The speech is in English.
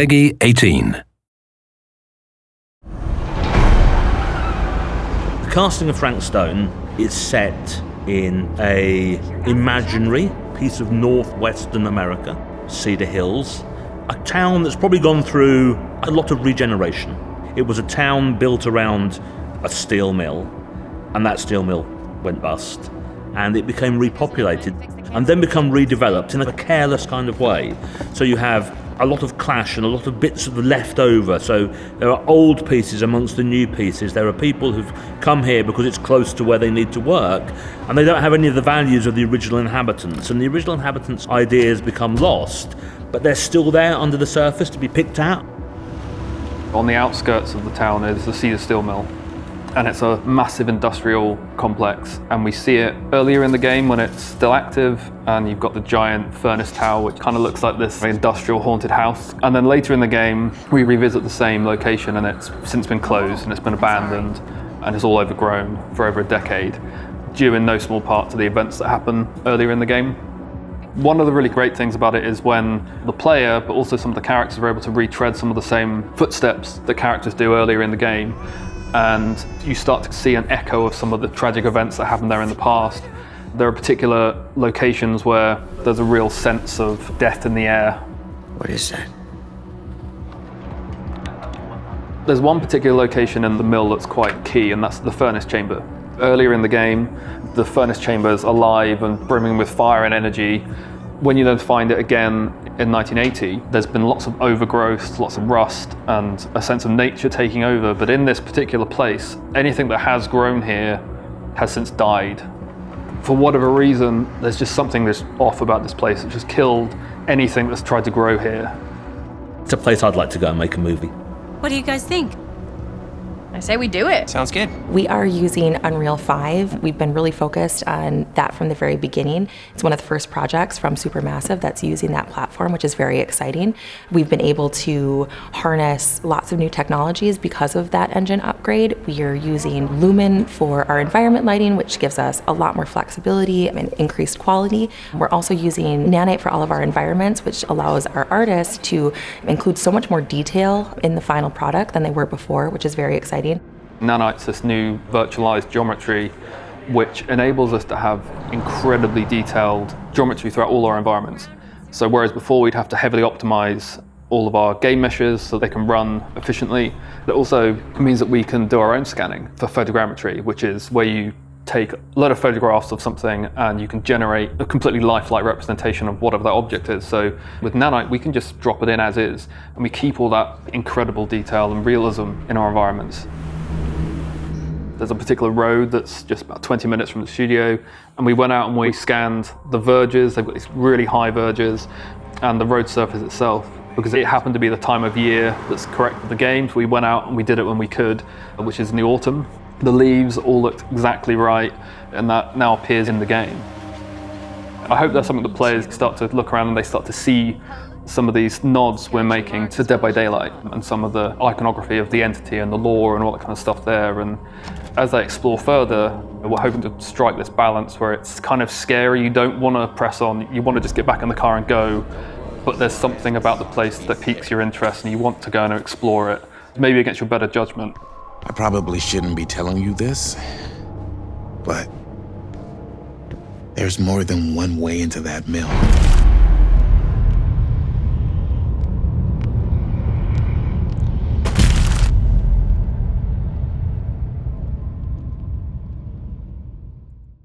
Peggy 18. The casting of Frank Stone is set in a imaginary piece of northwestern America, Cedar Hills, a town that's probably gone through a lot of regeneration. It was a town built around a steel mill, and that steel mill went bust, and it became repopulated and then become redeveloped in a careless kind of way. So you have a lot of clash and a lot of bits of the leftover. So there are old pieces amongst the new pieces. There are people who've come here because it's close to where they need to work, and they don't have any of the values of the original inhabitants. And the original inhabitants' ideas become lost, but they're still there under the surface to be picked out. On the outskirts of the town is the Cedar Steel Mill, and it's a massive industrial complex, and we see it earlier in the game when it's still active, and you've got the giant furnace tower which kind of looks like this industrial haunted house. And then later in the game we revisit the same location, and it's since been closed and it's been abandoned and it's all overgrown for over a decade, due in no small part to the events that happen earlier in the game. One of the really great things about it is when the player, but also some of the characters, are able to retread some of the same footsteps that characters do earlier in the game, and you start to see an echo of some of the tragic events that happened there in the past. There are particular locations where there's a real sense of death in the air. What is that? There's one particular location in the mill that's quite key, and that's the furnace chamber. Earlier in the game, the furnace chamber is alive and brimming with fire and energy. When you then find it again in 1980, there's been lots of overgrowth, lots of rust, and a sense of nature taking over. But in this particular place, anything that has grown here has since died. For whatever reason, there's just something that's off about this place. It's just killed anything that's tried to grow here. It's a place I'd like to go and make a movie. What do you guys think? I say we do it. Sounds good. We are using Unreal 5. We've been really focused on that from the very beginning. It's one of the first projects from Supermassive that's using that platform, which is very exciting. We've been able to harness lots of new technologies because of that engine upgrade. We are using Lumen for our environment lighting, which gives us a lot more flexibility and increased quality. We're also using Nanite for all of our environments, which allows our artists to include so much more detail in the final product than they were before, which is very exciting. Nanite's this new virtualized geometry which enables us to have incredibly detailed geometry throughout all our environments. So whereas before we'd have to heavily optimize all of our game meshes so they can run efficiently, it also means that we can do our own scanning for photogrammetry, which is where you take a load of photographs of something and you can generate a completely lifelike representation of whatever that object is. So with Nanite, we can just drop it in as is, and we keep all that incredible detail and realism in our environments. There's a particular road that's just about 20 minutes from the studio, and we went out and we scanned the verges. They've got these really high verges, and the road surface itself, because it happened to be the time of year that's correct for the game. So we went out and we did it when we could, which is in the autumn. The leaves all looked exactly right, and that now appears in the game. I hope that's something that players start to look around and they start to see some of these nods we're making to Dead by Daylight and some of the iconography of the entity and the lore and all that kind of stuff there. And as they explore further, we're hoping to strike this balance where it's kind of scary. You don't want to press on, you want to just get back in the car and go, but there's something about the place that piques your interest and you want to go and explore it, maybe against your better judgment. I probably shouldn't be telling you this, but there's more than one way into that mill.